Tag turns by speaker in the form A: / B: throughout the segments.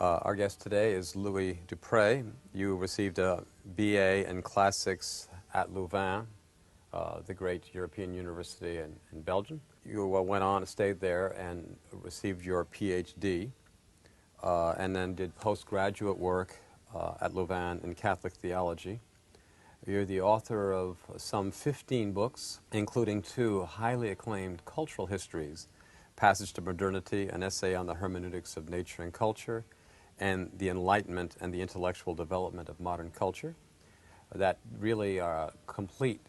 A: Our guest today is Louis Dupré. You received a BA in Classics at Louvain, the great European university in Belgium. You went on and stayed there and received your PhD, and then did postgraduate work at Louvain in Catholic theology. You're the author of some 15 books, including 2 highly acclaimed cultural histories, Passage to Modernity, an essay on the hermeneutics of nature and culture, and the Enlightenment and the intellectual development of modern culture. That really are a complete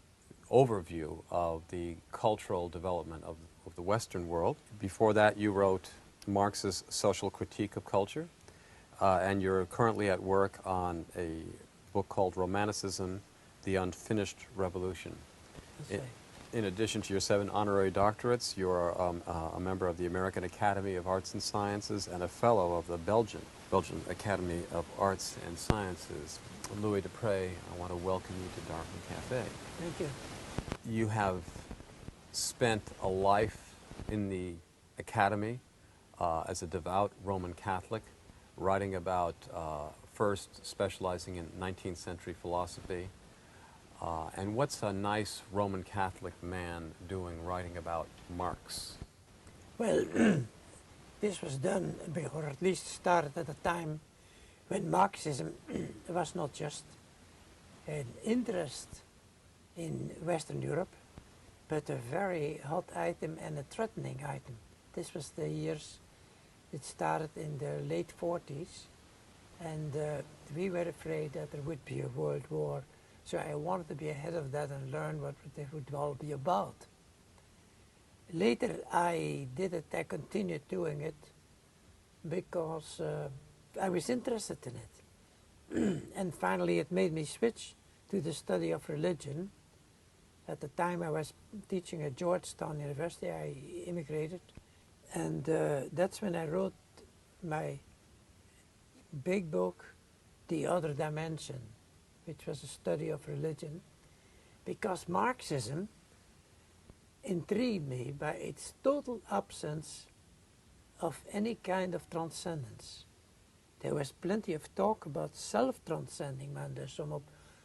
A: overview of the cultural development of the Western world. Before that, you wrote Marx's Social Critique of Culture, and you're currently at work on a book called Romanticism, The Unfinished Revolution. In addition to your 7 honorary doctorates, you're a member of the American Academy of Arts and Sciences and a fellow of the Belgian Academy of Arts and Sciences. Louis Dupré, I want to welcome you to Darwin Cafe.
B: Thank you.
A: You have spent a life in the Academy as a devout Roman Catholic, writing about, first specializing in 19th century philosophy. And what's a nice Roman Catholic man doing writing about Marx?
B: Well, this was done, or at least started at a time when Marxism was not just an interest in Western Europe, but a very hot item and a threatening item. This was the years it started in the late 40s, and we were afraid that there would be a world war. So I wanted to be ahead of that and learn what it would all be about. Later I did it, I continued doing it because I was interested in it. And finally it made me switch to the study of religion. At the time I was teaching at Georgetown University, I immigrated, and that's when I wrote my big book, The Other Dimension, which was a study of religion, because Marxism intrigued me by its total absence of any kind of transcendence. There was plenty of talk about self-transcending man. There's some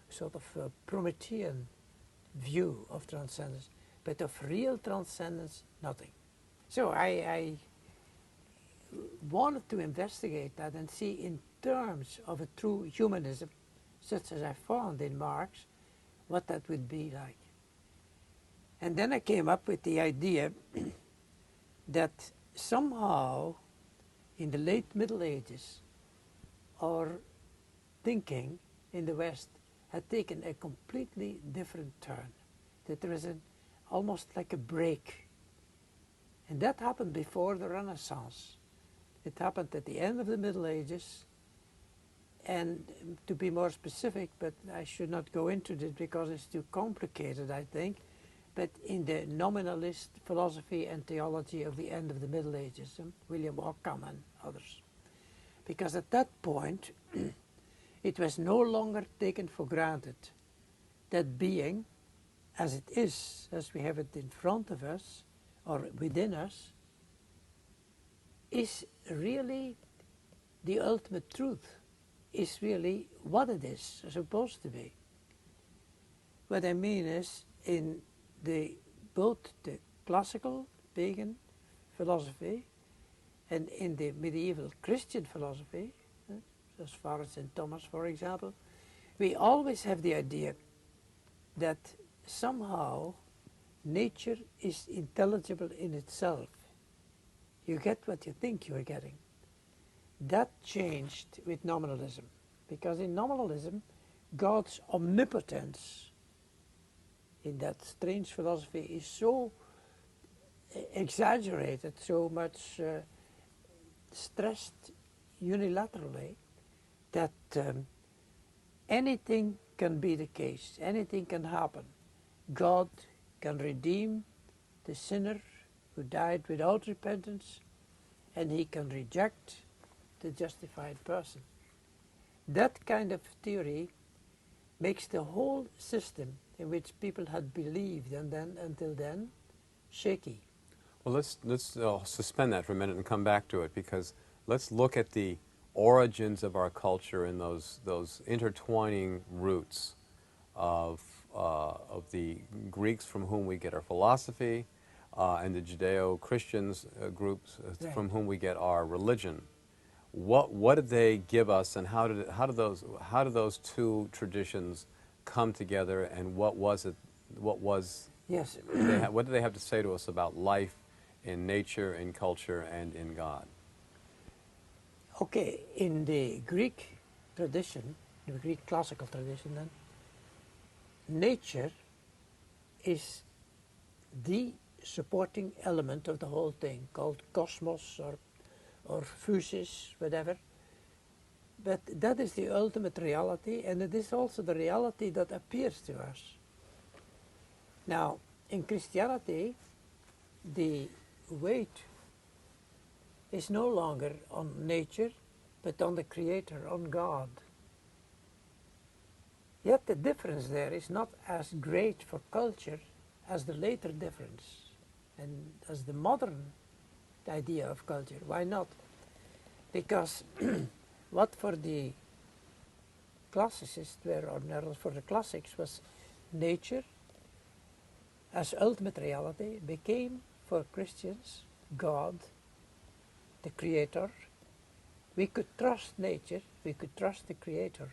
B: sort of Promethean view of transcendence, but of real transcendence, nothing. So I wanted to investigate that and see in terms of a true humanism, such as I found in Marx, what that would be like. And then I came up with the idea that somehow in the late Middle Ages, our thinking in the West had taken a completely different turn, that there was almost like a break. And that happened before the Renaissance. It happened at the end of the Middle Ages. And to be more specific, but I should not go into this because it's too complicated, I think, but in the nominalist philosophy and theology of the end of the Middle Ages, William Ockham and others. Because at that point, it was no longer taken for granted that being, as it is, as we have it in front of us, or within us, is really the ultimate truth. Is really what it is supposed to be. What I mean is, in both the classical pagan philosophy and in the medieval Christian philosophy, as far as St. Thomas, for example, we always have the idea that somehow nature is intelligible in itself. You get what you think you are getting. That changed with nominalism, because in nominalism, God's omnipotence in that strange philosophy is so exaggerated, so much stressed unilaterally, that anything can be the case, anything can happen. God can redeem the sinner who died without repentance, and he can reject the justified person. That kind of theory makes the whole system in which people had believed and then until then shaky.
A: Well, let's suspend that for a minute and come back to it, because let's look at the origins of our culture and those intertwining roots of the Greeks from whom we get our philosophy, and the Judeo-Christians groups from whom we get our religion. What did they give us, and how did those two traditions come together, and what was it?
B: Yes.
A: What do they have to say to us about life, in nature, in culture, and in God?
B: Okay, in the Greek tradition, the Greek classical tradition then, nature is the supporting element of the whole thing, called cosmos or physis, whatever. But that is the ultimate reality, and it is also the reality that appears to us. Now, in Christianity, the weight is no longer on nature, but on the Creator, on God. Yet the difference there is not as great for culture as the later difference, and as the modern idea of culture. Why not? Because what for the classicists were, or for the classics, was nature as ultimate reality, became for Christians God, the Creator. We could trust nature, we could trust the Creator.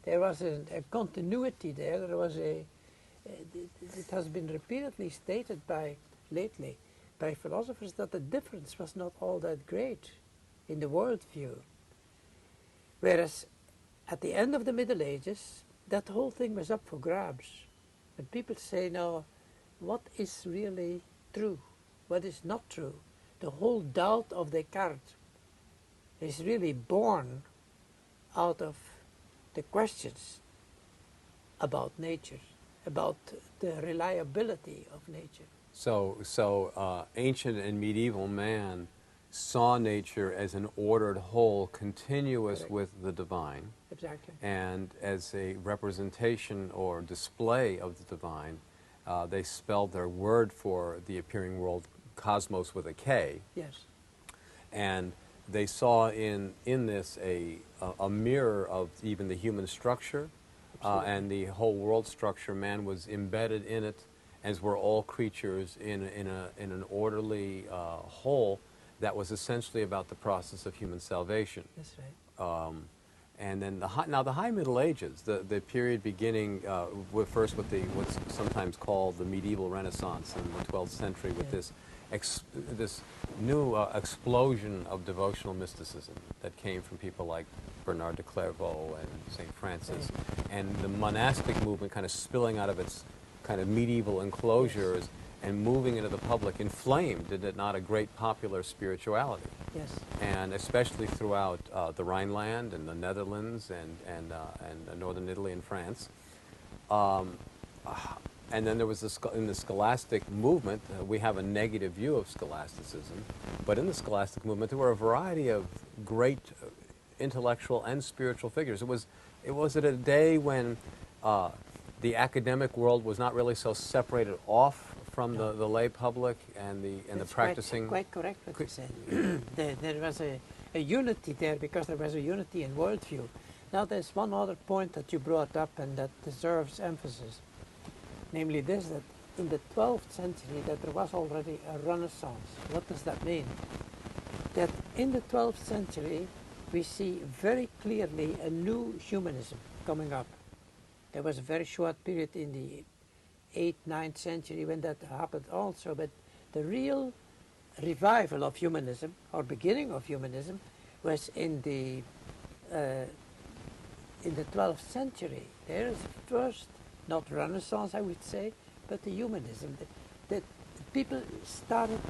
B: There was a continuity there. There was it has been repeatedly stated lately by philosophers that the difference was not all that great in the worldview. Whereas at the end of the Middle Ages, that whole thing was up for grabs. And people say now, what is really true? What is not true? The whole doubt of Descartes is really born out of the questions about nature, about the reliability of nature.
A: So ancient and medieval man saw nature as an ordered whole, continuous
B: Correct.
A: with the divine,
B: Exactly.
A: and as a representation or display of the divine. They spelled their word for the appearing world, cosmos, with a K.
B: Yes.
A: And they saw in this a mirror of even the human structure, and the whole world structure. Man was embedded in it, as were all creatures, in an orderly whole that was essentially about the process of human salvation.
B: That's right.
A: And then the High Middle Ages, the period beginning first with what's sometimes called the medieval Renaissance in the 12th century, with this new explosion of devotional mysticism that came from people like Bernard de Clairvaux and St. Francis, and the monastic movement kind of spilling out of its kind of medieval enclosures and moving into the public, inflamed, did it not, a great popular spirituality?
B: Yes.
A: And especially throughout the Rhineland and the Netherlands and northern Italy and France. And then there was in the scholastic movement, we have a negative view of scholasticism, but in the scholastic movement there were a variety of great intellectual and spiritual figures. It was at a day when the academic world was not really so separated off from the lay public and the practicing.
B: Quite correct what you said. there was a unity there, because there was a unity in worldview. Now there's one other point that you brought up and that deserves emphasis, namely this, that in the 12th century that there was already a Renaissance. What does that mean? That in the 12th century we see very clearly a new humanism coming up. There was a very short period in the 8th, 9th century when that happened also, but the real revival of humanism, or beginning of humanism, was in the 12th century. There is the first, not Renaissance I would say, but the humanism. That people started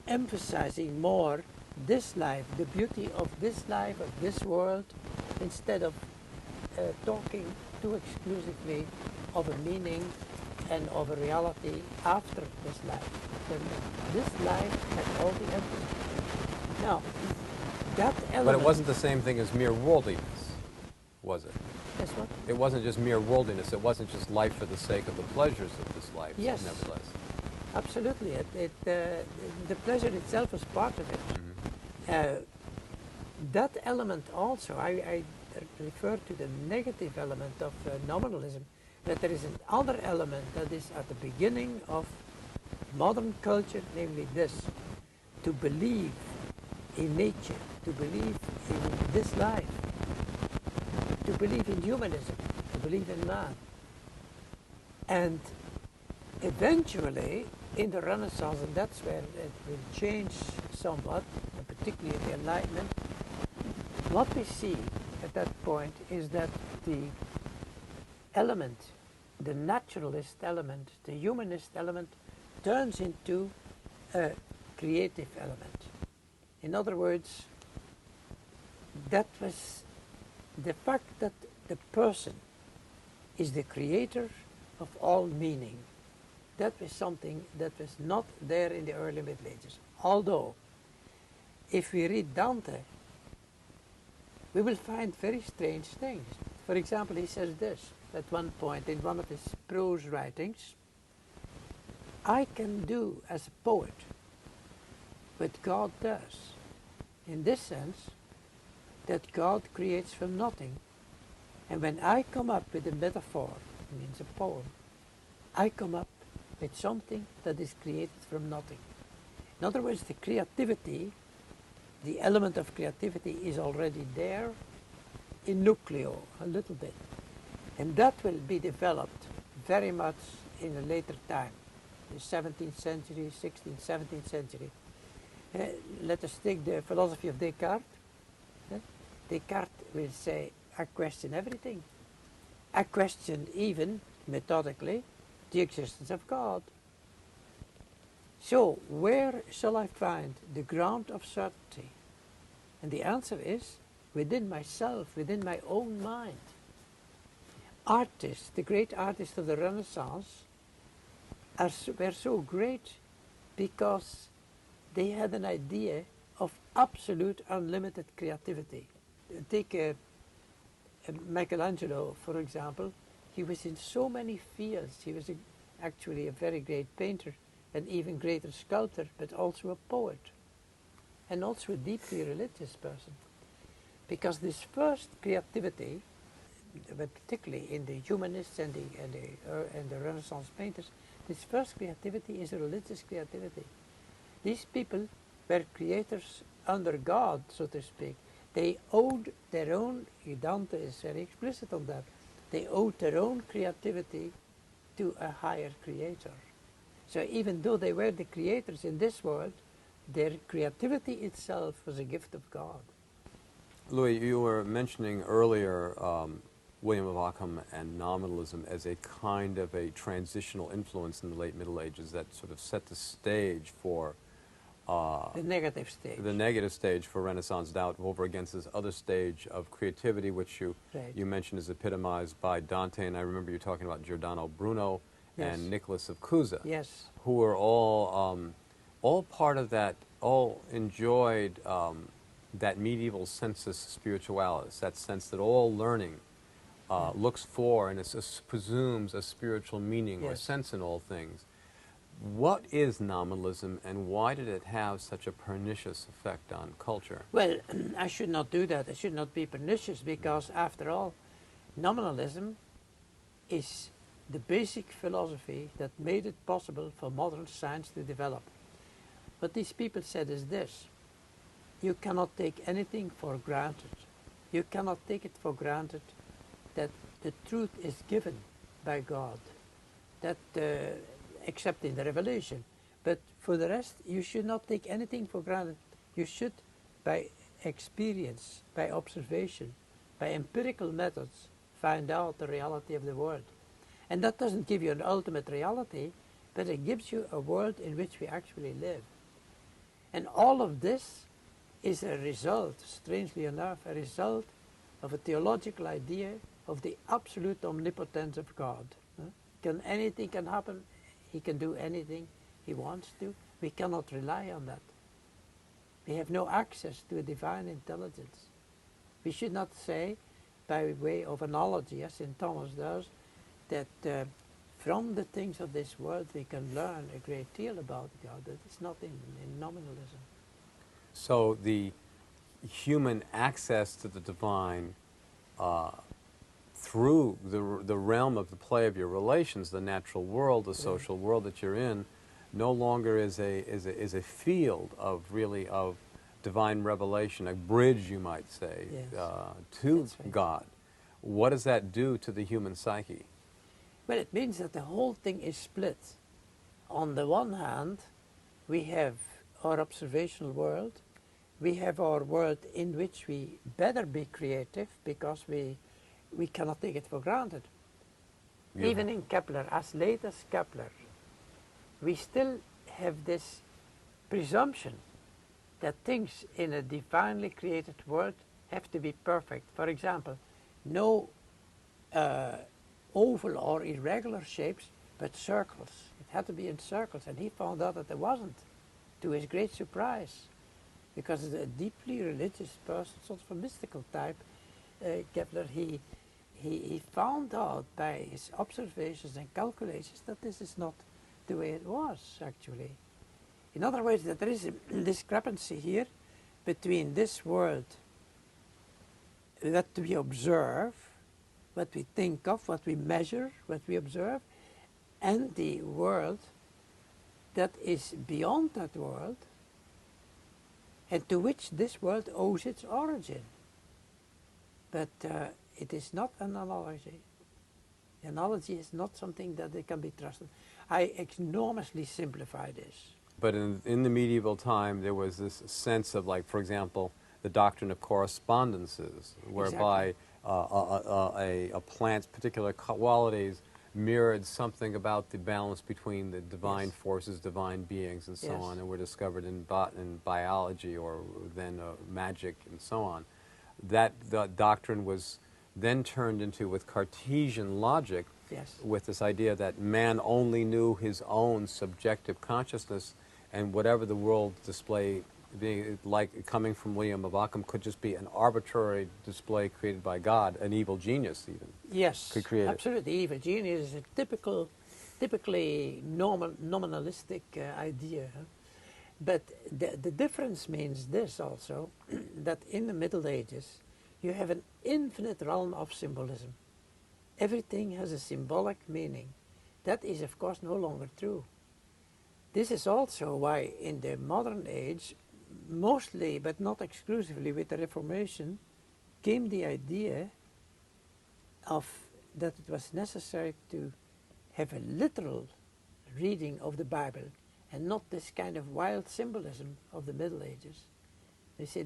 B: emphasizing more this life, the beauty of this life, of this world, instead of talking too exclusively of a meaning and of a reality after this life. This life had all the emphasis. Now, that element...
A: But it wasn't the same thing as mere worldliness, was it?
B: Yes, what?
A: It wasn't just mere worldliness. It wasn't just life for the sake of the pleasures of this life,
B: yes,
A: nevertheless.
B: Absolutely. The pleasure itself was part of it. that element also, I refer to the negative element of nominalism, that there is another element that is at the beginning of modern culture, namely this, to believe in nature, to believe in this life, to believe in humanism, to believe in man. And eventually, in the Renaissance, and that's where it will change somewhat, and particularly in the Enlightenment, what we see at that point is that the element, the naturalist element, the humanist element, turns into a creative element. In other words, that was the fact that the person is the creator of all meaning. That was something that was not there in the early Middle Ages. Although, if we read Dante, we will find very strange things. For example, he says this at one point in one of his prose writings: I can do as a poet what God does, in this sense that God creates from nothing. And when I come up with a metaphor, it means a poem, I come up with something that is created from nothing. In other words, the creativity, the element of creativity is already there in nucleo, a little bit. And that will be developed very much in a later time, the 17th century, 16th, 17th century. Let us take the philosophy of Descartes. Descartes will say, I question everything. I question even, methodically, the existence of God. So, where shall I find the ground of certainty? And the answer is, within myself, within my own mind. Artists, the great artists of the Renaissance, were so great because they had an idea of absolute unlimited creativity. Take Michelangelo, for example. He was in so many fields. He was actually a very great painter, an even greater sculptor, but also a poet, and also a deeply religious person. Because this first creativity, but particularly in the humanists and the Renaissance painters, this first creativity is a religious creativity. These people were creators under God, so to speak. They owed their own, Dante is very explicit on that, they owed their own creativity to a higher creator. So even though they were the creators in this world, their creativity itself was a gift of God.
A: Louis, you were mentioning earlier William of Ockham and nominalism as a kind of a transitional influence in the late Middle Ages that sort of set the stage for
B: the negative stage.
A: The negative stage for Renaissance doubt over against this other stage of creativity, which you mentioned is epitomized by Dante, and I remember you talking about Giordano Bruno and Nicholas of Cusa, who were all part of that, all enjoyed that medieval sensus spiritualis, that sense that all learning looks for and presumes a spiritual meaning or sense in all things. What is nominalism, and why did it have such a pernicious effect on culture?
B: Well, I should not do that. It should not be pernicious, because after all, nominalism is the basic philosophy that made it possible for modern science to develop. What these people said is this: you cannot take anything for granted. You cannot take it for granted that the truth is given by God, that except in the revelation. But for the rest, you should not take anything for granted. You should, by experience, by observation, by empirical methods, find out the reality of the world. And that doesn't give you an ultimate reality, but it gives you a world in which we actually live. And all of this is a result, strangely enough, a result of a theological idea of the absolute omnipotence of God. Anything can happen. He can do anything he wants to. We cannot rely on that. We have no access to a divine intelligence. We should not say, by way of analogy, as St. Thomas does, that from the things of this world we can learn a great deal about God. That is not in nominalism.
A: So the human access to the divine through the realm of the play of your relations, the natural world, the social world that you're in, no longer is a field of really of divine revelation, a bridge, you might say,
B: Yes.
A: to
B: That's right.
A: God. What does that do to the human psyche?
B: Well, it means that the whole thing is split. On the one hand, we have our observational world. We have our world in which we better be creative because we cannot take it for granted.
A: Yeah.
B: Even in Kepler, as late as Kepler, we still have this presumption that things in a divinely created world have to be perfect. For example, no oval or irregular shapes, but circles. It had to be in circles, and he found out that there wasn't, to his great surprise, because as a deeply religious person, sort of a mystical type, Kepler, he found out by his observations and calculations that this is not the way it was, actually. In other words, that there is a discrepancy here between this world that we observe, what we think of, what we measure, what we observe, and the world that is beyond that world, and to which this world owes its origin. But it is not an analogy. The analogy is not something that they can be trusted. I enormously simplify this.
A: But in the medieval time, there was this sense of, like, for example, the doctrine of correspondences, whereby a plant's particular qualities mirrored something about the balance between the divine
B: Yes.
A: forces, divine beings, and so
B: Yes.
A: on, and were discovered in biology or then magic and so on. That the doctrine was then turned into, with Cartesian logic,
B: Yes.
A: with this idea that man only knew his own subjective consciousness, and whatever the world display, being like coming from William of Ockham, could just be an arbitrary display created by God, an evil genius even.
B: Yes,
A: Could create it.
B: absolutely. Evil genius is a typically nominalistic idea. Huh? But the difference means this also, that in the Middle Ages, you have an infinite realm of symbolism. Everything has a symbolic meaning. That is, of course, no longer true. This is also why in the modern age, mostly but not exclusively with the Reformation, came the idea of that it was necessary to have a literal reading of the Bible and not this kind of wild symbolism of the Middle Ages. They say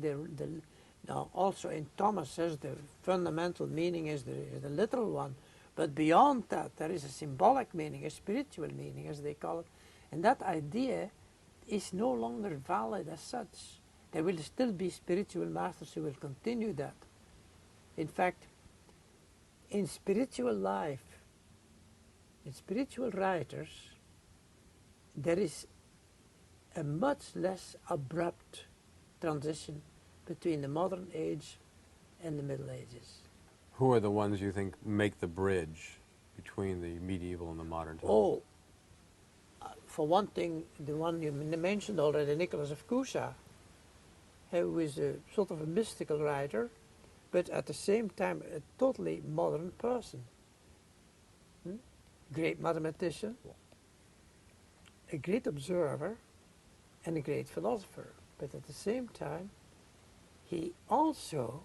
B: now also in Thomas says the fundamental meaning is the literal one, but beyond that there is a symbolic meaning, a spiritual meaning as they call it, and that idea is no longer valid as such. There will still be spiritual masters who will continue that. In fact, in spiritual life, in spiritual writers, there is a much less abrupt transition between the modern age and the Middle Ages.
A: Who are the ones you think make the bridge between the medieval and the modern time?
B: Oh, for one thing, the one you mentioned already, Nicholas of Cusa, who is a sort of a mystical writer, but at the same time a totally modern person. Great mathematician, a great observer, and a great philosopher. But at the same time, he also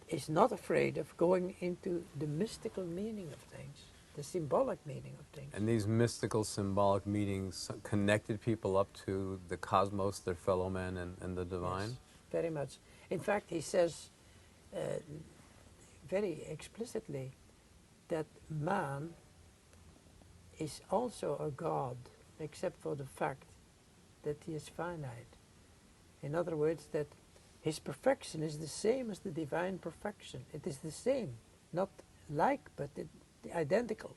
B: is not afraid of going into the mystical meaning of things, the symbolic meaning of things.
A: And these mystical, symbolic meanings connected people up to the cosmos, their fellow men, and the divine?
B: Yes, very much. In fact, he says very explicitly that man is also a god, except for the fact that he is finite. In other words, that his perfection is the same as the divine perfection. It is the same, not like, but identical.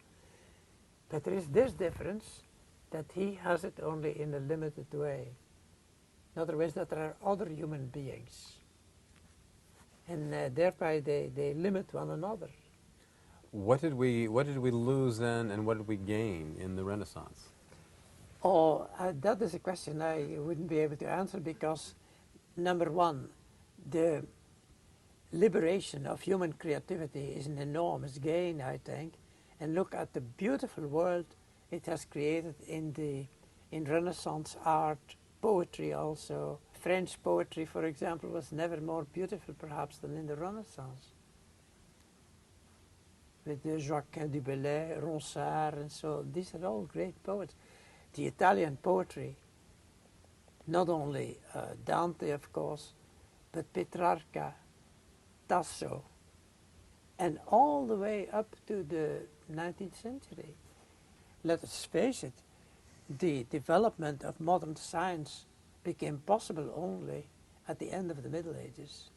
B: But there is this difference, that he has it only in a limited way. In other words, that there are other human beings, and thereby they limit one another.
A: What did we lose then, and what did we gain in the Renaissance?
B: Oh, that is a question I wouldn't be able to answer, because number one, the liberation of human creativity is an enormous gain, I think. And look at the beautiful world it has created in Renaissance art, poetry also. French poetry, for example, was never more beautiful perhaps than in the Renaissance. With Joaquin du Bellay, Ronsard, and so these are all great poets. The Italian poetry, not only Dante, of course, but Petrarca, Tasso, and all the way up to the 19th century. Let us face it, the development of modern science became possible only at the end of the Middle Ages.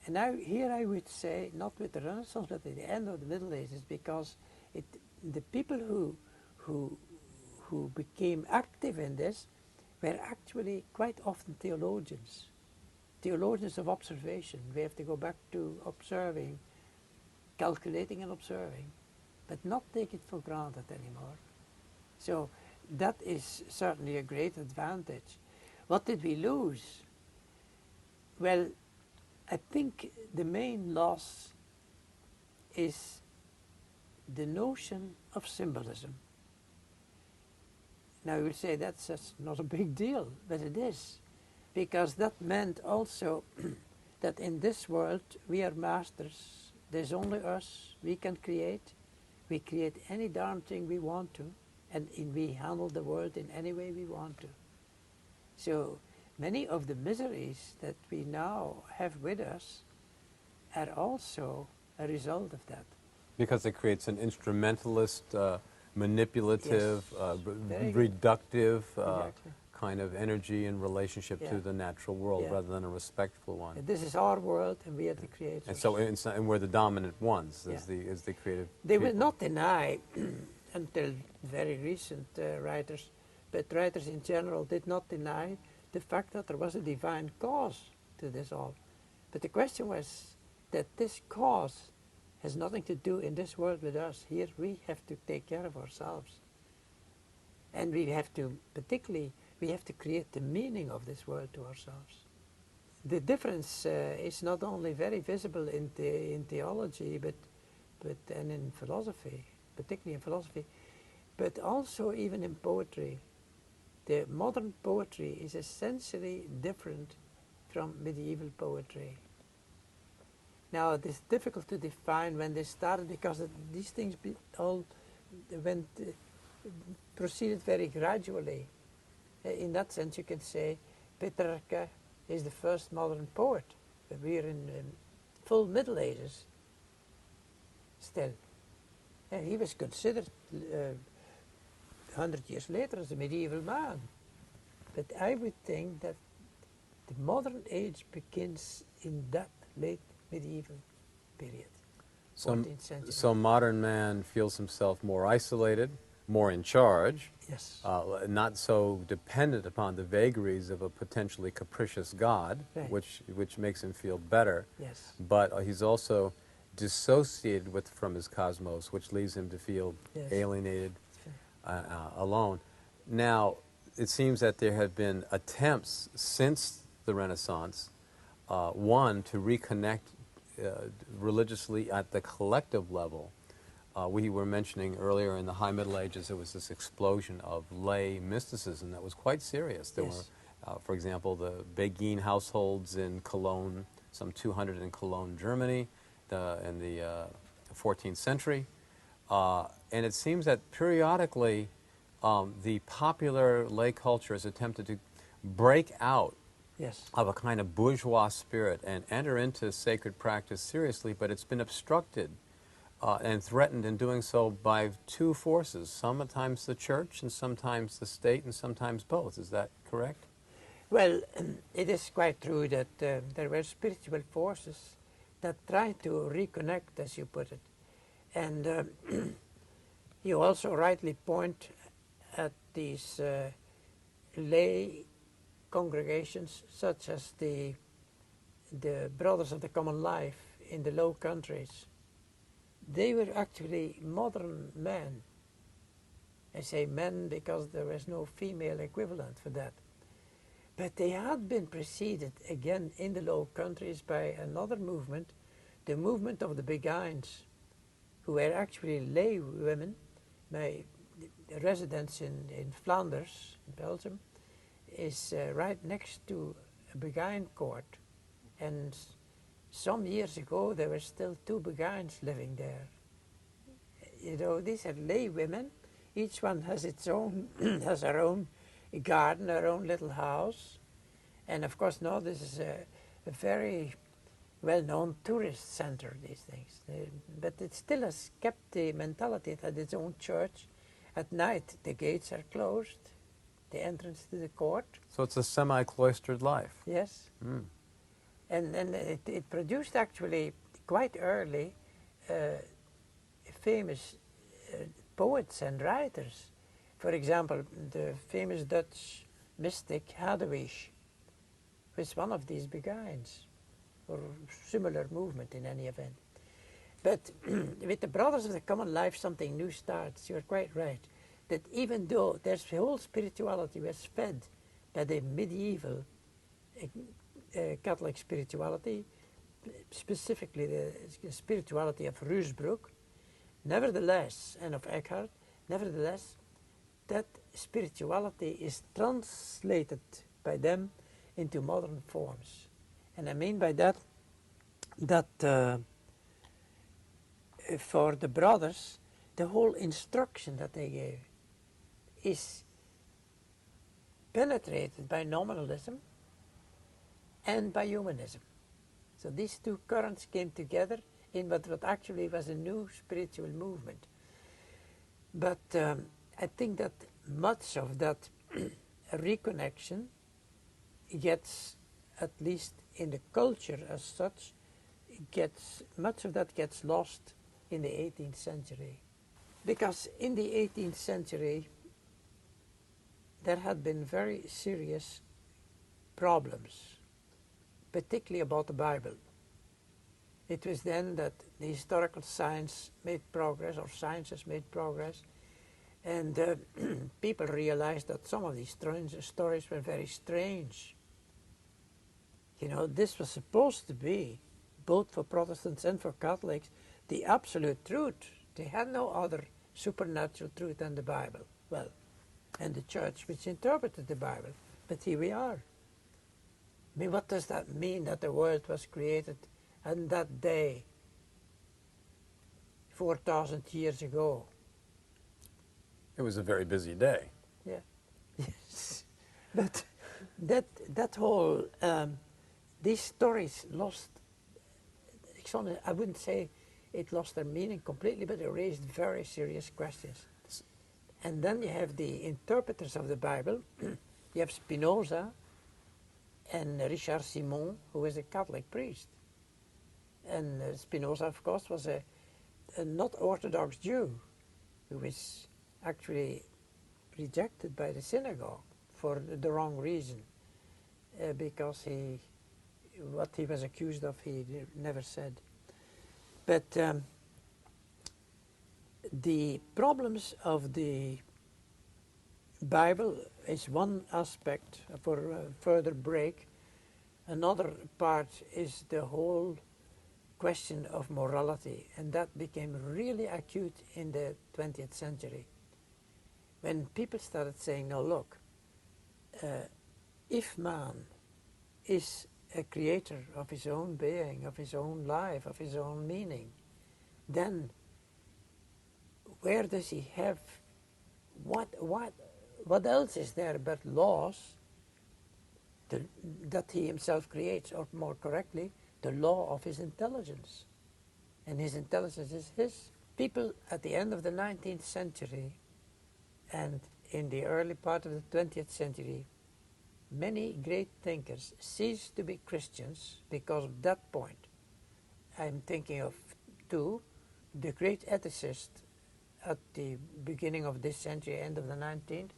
B: And now here I would say, not with the Renaissance, but at the end of the Middle Ages, because the people who became active in this were actually quite often theologians of observation. We have to go back to observing, calculating and observing, but not take it for granted anymore. So that is certainly a great advantage. What did we lose? Well, I think the main loss is the notion of symbolism. Now you will say that's not a big deal, but it is, because that meant also that in this world we are masters. There's only us. We can create. We create any darn thing we want to, and we handle the world in any way we want to. So many of the miseries that we now have with us are also a result of that.
A: Because it creates an instrumentalist, manipulative,
B: Yes.
A: reductive
B: Exactly.
A: kind of energy in relationship to the natural world rather than a respectful one.
B: This is our world, and we are the creators.
A: And so, and we're the dominant ones as the creative.
B: They
A: people.
B: will not deny, until very recent writers, but writers in general did not deny the fact that there was a divine cause to this all. But the question was that this cause has nothing to do in this world with us. Here we have to take care of ourselves. And we have to, particularly, we have to create the meaning of this world to ourselves. The difference is not only very visible in theology, but and in philosophy, particularly in philosophy, but also even in poetry. The modern poetry is essentially different from medieval poetry. Now, it is difficult to define when they started because these things all proceeded very gradually. In that sense, you can say Petrarca is the first modern poet. We are in full Middle Ages still. And he was considered 100 years later as a medieval man. But I would think that the modern age begins in that late medieval period, 14th century.
A: So modern man feels himself more isolated, more in charge,
B: Yes.
A: not so dependent upon the vagaries of a potentially capricious God,
B: Right.
A: which makes him feel better.
B: Yes.
A: But he's also dissociated from his cosmos, which leaves him to feel
B: Yes.
A: alienated, alone. Now, it seems that there have been attempts since the Renaissance, one, to reconnect religiously at the collective level. We were mentioning earlier in the High Middle Ages there was this explosion of lay mysticism that was quite serious. There
B: Yes.
A: were, for example, the Beguine households in Cologne, some 200 in Cologne, Germany, in the 14th century. And it seems that periodically the popular lay culture has attempted to break out
B: Yes.
A: of a kind of bourgeois spirit and enter into sacred practice seriously, but it's been obstructed and threatened in doing so by two forces, sometimes the church and sometimes the state and sometimes both. Is that correct?
B: Well, it is quite true that there were spiritual forces that tried to reconnect, as you put it. And you also rightly point at these lay congregations, such as the Brothers of the Common Life in the Low Countries. They were actually modern men. I say men because there was no female equivalent for that. But they had been preceded again in the Low Countries by another movement, the movement of the Beguines, who were actually lay women. My residence in Flanders, in Belgium, is right next to a Beguine court. And some years ago there were still 2 Beguines living there. You know, these are lay women. Each one has its own, has her own garden, her own little house. And of course now this is a very well-known tourist center, these things. But it still has kept the mentality. It had its own church. At night the gates are closed, the entrance to the court.
A: So it's a semi-cloistered life.
B: Yes.
A: Mm.
B: And it produced actually quite early famous poets and writers. For example, the famous Dutch mystic Hadewig was one of these Beguines, or similar movement in any event. But with the Brothers of the Common Life, something new starts. You're quite right. That even though their whole spirituality was fed by the medieval Catholic spirituality, specifically the spirituality of Ruysbroek, nevertheless, and of Eckhart, nevertheless, that spirituality is translated by them into modern forms. And I mean by that, for the brothers, the whole instruction that they gave is penetrated by nominalism and by humanism. So these 2 currents came together in what actually was a new spiritual movement. But I think that much of that reconnection gets, at least in the culture as such, much of that gets lost in the 18th century. Because in the 18th century there had been very serious problems, particularly about the Bible. It was then that the historical science made progress, or sciences made progress, and people realized that some of these stories were very strange. You know, this was supposed to be, both for Protestants and for Catholics, the absolute truth. They had no other supernatural truth than the Bible. Well, and the church which interpreted the Bible. But here we are. I mean, what does that mean, that the world was created on that day, 4,000 years ago?
A: It was a very busy day.
B: Yeah. Yes. But that whole, these stories lost, I wouldn't say it lost their meaning completely, but it raised very serious questions. And then you have the interpreters of the Bible. You have Spinoza and Richard Simon, who was a Catholic priest. And Spinoza, of course, was a not Orthodox Jew who was actually rejected by the synagogue for the wrong reason, because what he was accused of, he never said. But the problems of the Bible is one aspect for further break. Another part is the whole question of morality, and that became really acute in the 20th century. When people started saying, no, look, if man is a creator of his own being, of his own life, of his own meaning, then where does he have, what else is there but laws that he himself creates, or more correctly, the law of his intelligence? And his intelligence is his. People at the end of the 19th century and in the early part of the 20th century, many great thinkers ceased to be Christians because of that point. I'm thinking of 2, the great ethicist at the beginning of this century, end of the 19th,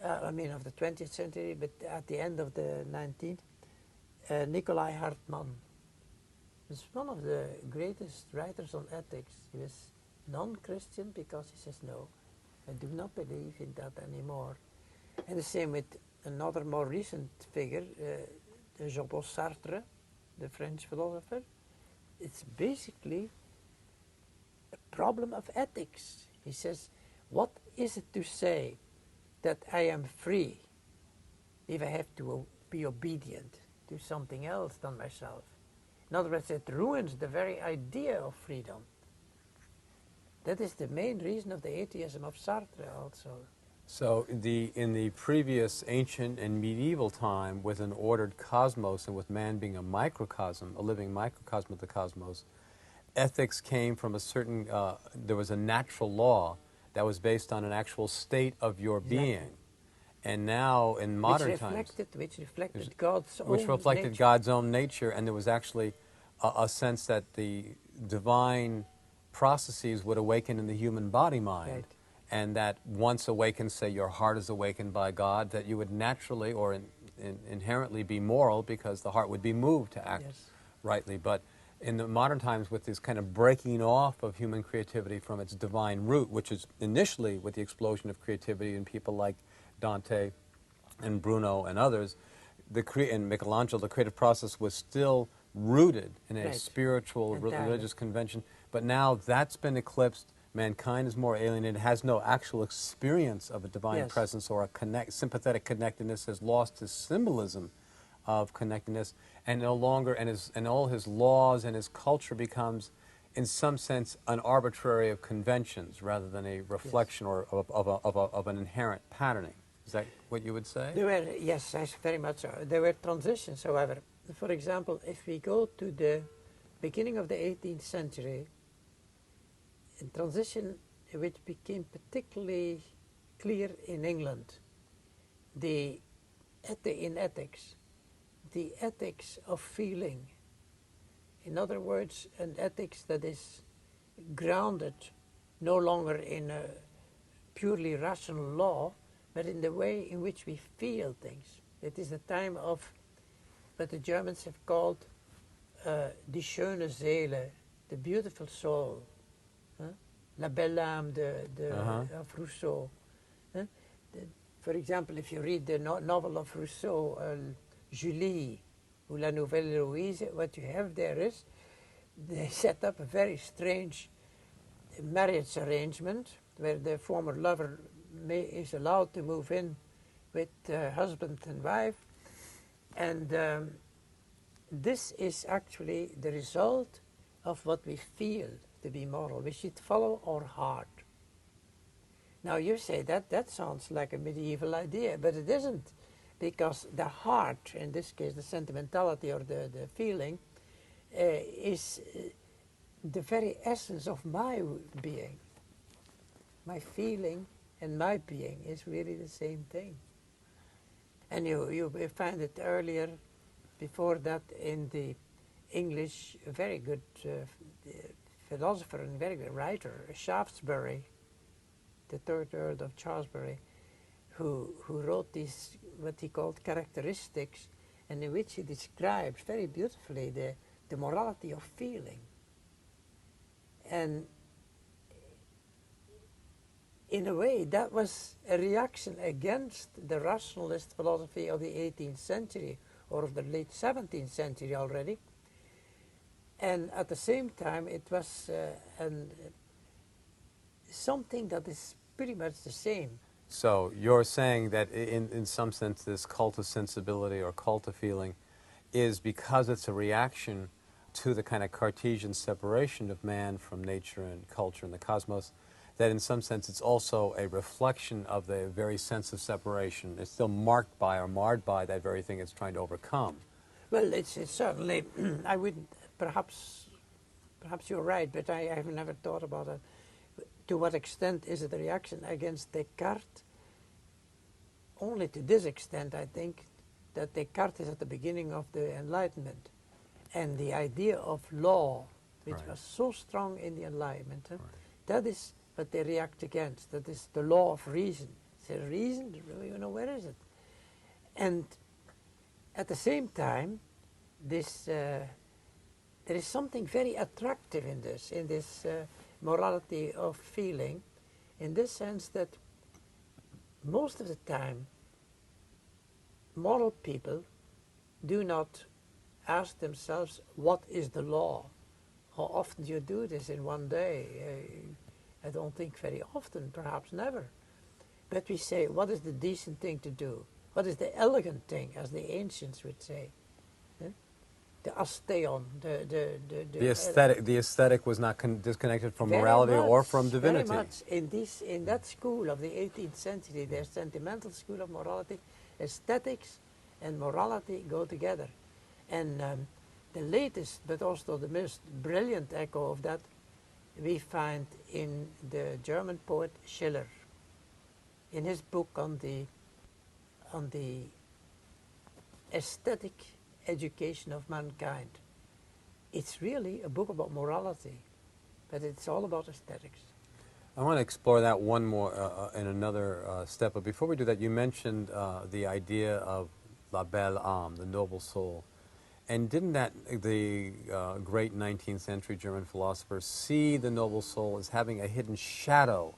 B: of the 20th century, but at the end of the 19th, Nikolai Hartmann was one of the greatest writers on ethics. He was non-Christian because he says, no, I do not believe in that anymore. And the same with another more recent figure, Jean-Paul Sartre, the French philosopher. It's basically a problem of ethics. He says, what is it to say that I am free if I have to be obedient to something else than myself? In other words, it ruins the very idea of freedom. That is the main reason of the atheism of Sartre also.
A: So in the previous ancient and medieval time, with an ordered cosmos and with man being a microcosm, a living microcosm of the cosmos, ethics came from a certain, there was a natural law that was based on an actual state of your being. And now in modern times,
B: which reflected God's own
A: which reflected
B: nature.
A: God's own nature, and there was actually a sense that the divine processes would awaken in the human body mind.
B: Right.
A: And that once awakened, say your heart is awakened by God, that you would naturally or inherently be moral because the heart would be moved to act rightly. But in the modern times, with this kind of breaking off of human creativity from its divine root, which is initially with the explosion of creativity in people like Dante and Bruno and others, and Michelangelo, the creative process was still rooted in a spiritual, religious convention. But now that's been eclipsed. Mankind is more alienated, has no actual experience of a divine presence or a sympathetic connectedness, has lost his symbolism of connectedness, and no longer, and all his laws and his culture becomes, in some sense, an arbitrary of conventions rather than a reflection or of an inherent patterning. Is that what you would say?
B: There were, yes, very much so. There were transitions, however. For example, if we go to the beginning of the 18th century, a transition which became particularly clear in England, in ethics, the ethics of feeling. In other words, an ethics that is grounded no longer in a purely rational law, but in the way in which we feel things. It is the time of what the Germans have called die schöne Seele, the beautiful soul. La belle âme of Rousseau. For example, if you read the novel of Rousseau, Julie, ou La Nouvelle Héloïse, what you have there is, they set up a very strange marriage arrangement where the former lover is allowed to move in with husband and wife, and this is actually the result of what we feel to be moral. We should follow our heart. Now you say that sounds like a medieval idea, but it isn't, because the heart, in this case the sentimentality or the feeling, is the very essence of my being. My feeling and my being is really the same thing. And you find it earlier, before that, in the English, a very good philosopher and very good writer, Shaftesbury, the third Earl of Shaftesbury, who wrote these, what he called characteristics, and in which he describes very beautifully the morality of feeling. And in a way, that was a reaction against the rationalist philosophy of the 18th century, or of the late 17th century already. And at the same time, it was something that is pretty much the same.
A: So you're saying that in some sense this cult of sensibility or cult of feeling is because it's a reaction to the kind of Cartesian separation of man from nature and culture and the cosmos, that in some sense it's also a reflection of the very sense of separation. It's still marked by or marred by that very thing it's trying to overcome.
B: Well, it's certainly, I wouldn't, perhaps you're right, but I have never thought about it. To what extent is it a reaction against Descartes? Only to this extent, I think, that Descartes is at the beginning of the Enlightenment. And the idea of law, which was so strong in the Enlightenment, that is what they react against. That is the law of reason. It's a reason, you know, where is it? And at the same time, there is something very attractive in this morality of feeling, in this sense that most of the time moral people do not ask themselves, what is the law? How often do you do this in one day? I don't think very often, perhaps never. But we say, what is the decent thing to do? What is the elegant thing, as the ancients would say? Eh? The asteon,
A: The aesthetic was not disconnected from
B: very
A: morality
B: much,
A: or from divinity.
B: Very much. In that school of the 18th century, the sentimental school of morality, aesthetics and morality go together. And the latest, but also the most brilliant echo of that, we find in the German poet Schiller, in his book on the aesthetic education of mankind. It's really a book about morality, but it's all about aesthetics.
A: I want to explore that one more in another step, but before we do that, you mentioned the idea of la belle âme, the noble soul. And didn't the great 19th century German philosopher see the noble soul as having a hidden shadow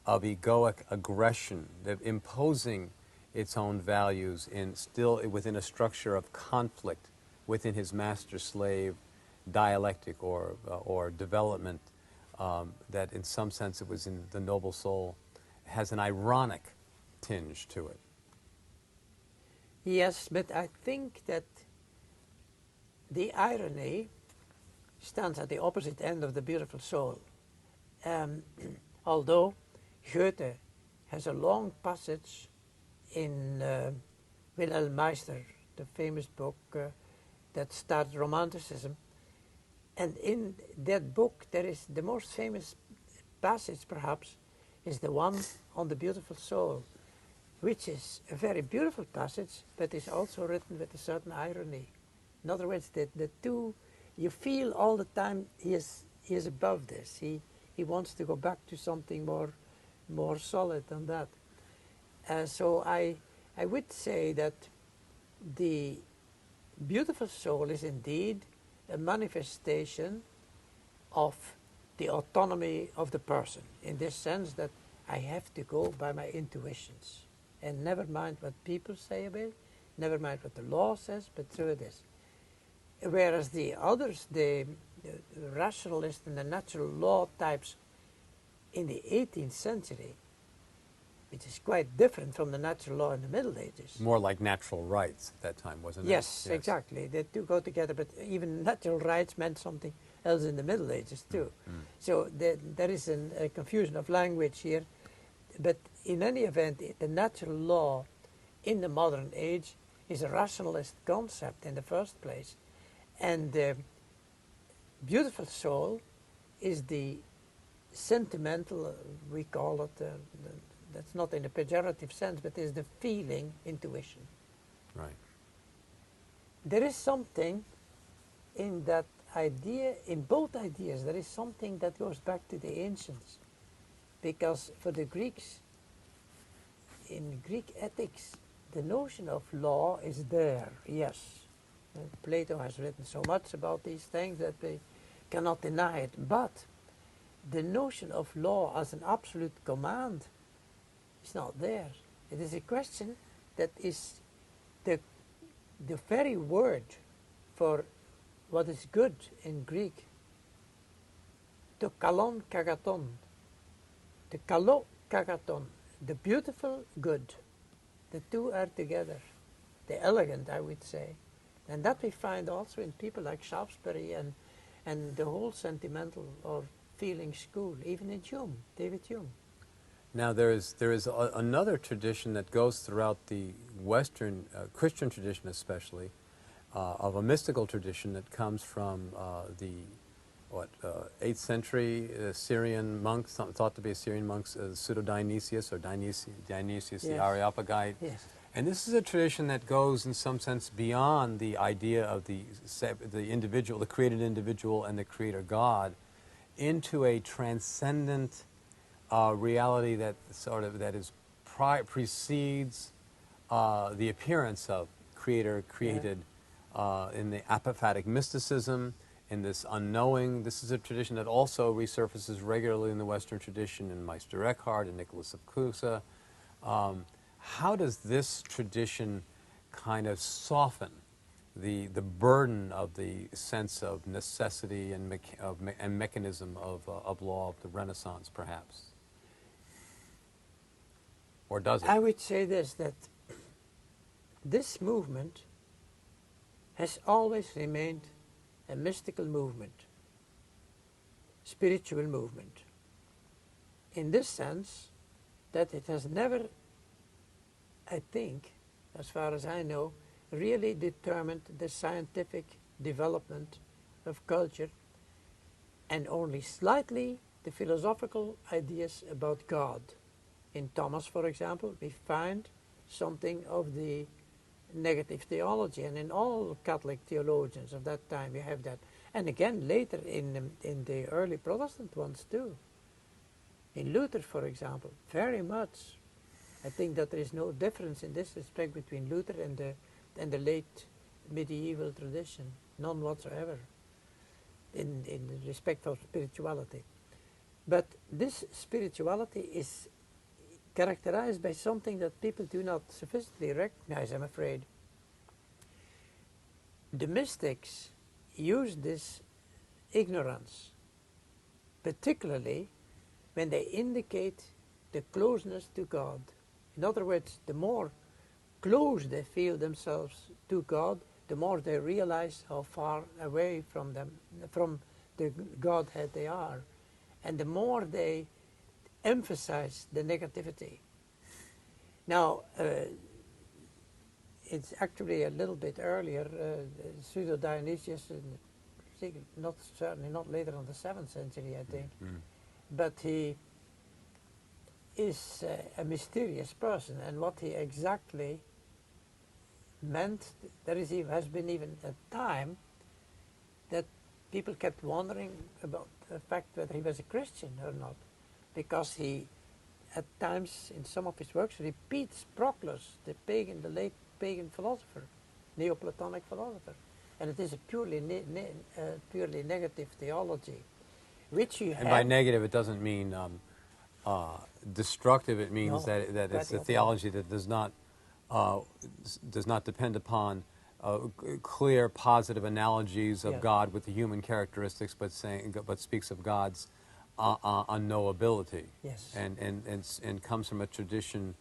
A: of egoic aggression, that imposing its own values still within a structure of conflict within his master-slave dialectic or development, that in some sense it was in the noble soul, has an ironic tinge to it?
B: Yes, but I think that the irony stands at the opposite end of the beautiful soul. Although Goethe has a long passage in Wilhelm Meister, the famous book that started Romanticism, and in that book there is the most famous passage perhaps is the one on the beautiful soul, which is a very beautiful passage, but is also written with a certain irony. In other words, the two, you feel all the time he is above this. He wants to go back to something more solid than that. So I would say that the beautiful soul is indeed a manifestation of the autonomy of the person, in this sense that I have to go by my intuitions and never mind what people say about it, never mind what the law says, but through this. Whereas the others, the rationalist and the natural law types in the 18th century, which is quite different from the natural law in the Middle Ages.
A: More like natural rights at that time, wasn't it?
B: Yes, exactly. They do go together, but even natural rights meant something else in the Middle Ages too. So there is a confusion of language here. But in any event, the natural law in the modern age is a rationalist concept in the first place. And the beautiful soul is the sentimental, we call it, that's not in a pejorative sense, but is the feeling intuition.
A: Right.
B: There is something in that idea, in both ideas, there is something that goes back to the ancients. Because for the Greeks, in Greek ethics, the notion of law is there, yes. Plato has written so much about these things that they cannot deny it. But the notion of law as an absolute command is not there. It is a question that is the very word for what is good in Greek. To kalon kagaton. The kalo kagaton. The beautiful good. The two are together. The elegant, I would say. And that we find also in people like Shaftesbury and the whole sentimental or feeling school, even in Hume, David Hume.
A: Now there is another tradition that goes throughout the Western Christian tradition especially, of a mystical tradition that comes from the 8th century Syrian monks, thought to be Syrian monks, Pseudo-Dionysius or Dionysius yes. The Areopagite.
B: Yes.
A: And this is a tradition that goes in some sense beyond the idea of the individual, the created individual and the creator God, into a transcendent reality that precedes the appearance of creator created in the apophatic mysticism, in this unknowing. This is a tradition that also resurfaces regularly in the Western tradition in Meister Eckhart and Nicholas of Cusa. How does this tradition kind of soften the burden of the sense of necessity and, and mechanism of law of the Renaissance, perhaps? Or does it?
B: I would say this, that this movement has always remained a mystical movement, spiritual movement, in this sense that it has never, I think, as far as I know, really determined the scientific development of culture, and only slightly the philosophical ideas about God. In Thomas, for example, we find something of the negative theology, and in all Catholic theologians of that time you have that. And again, later in the early Protestant ones too. In Luther, for example, very much. I think that there is no difference in this respect between Luther and the late medieval tradition, none whatsoever, in respect of spirituality. But this spirituality is characterized by something that people do not sufficiently recognize, I'm afraid. The mystics use this ignorance, particularly when they indicate the closeness to God. In other words, the more close they feel themselves to God, the more they realize how far away from the Godhead they are, and the more they emphasize the negativity. Now, it's actually a little bit earlier, Pseudo-Dionysius, certainly not later than the 7th century, I think, but he is a mysterious person, and what he exactly meant, has been even a time that people kept wondering about the fact whether he was a Christian or not, because he, at times in some of his works, repeats Proclus, the late pagan philosopher, Neoplatonic philosopher, and it is a purely negative theology, which you have.
A: And by negative, it doesn't mean destructive. It means that it's a theology that does not depend upon clear positive analogies of God with the human characteristics, but speaks of God's unknowability.
B: Yes.
A: And comes from a tradition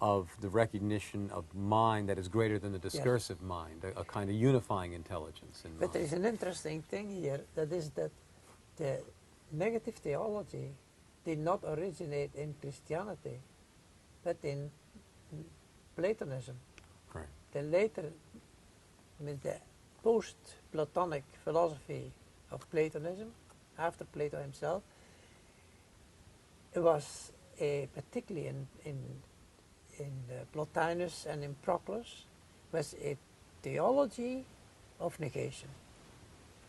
A: of the recognition of mind that is greater than the discursive mind, a kind of unifying intelligence in mind.
B: But there is an interesting thing here, that is that the negative theology did not originate in Christianity, but in Platonism.
A: Right.
B: The later, the post-Platonic philosophy of Platonism, after Plato himself, it was particularly in Plotinus and in Proclus, was a theology of negation.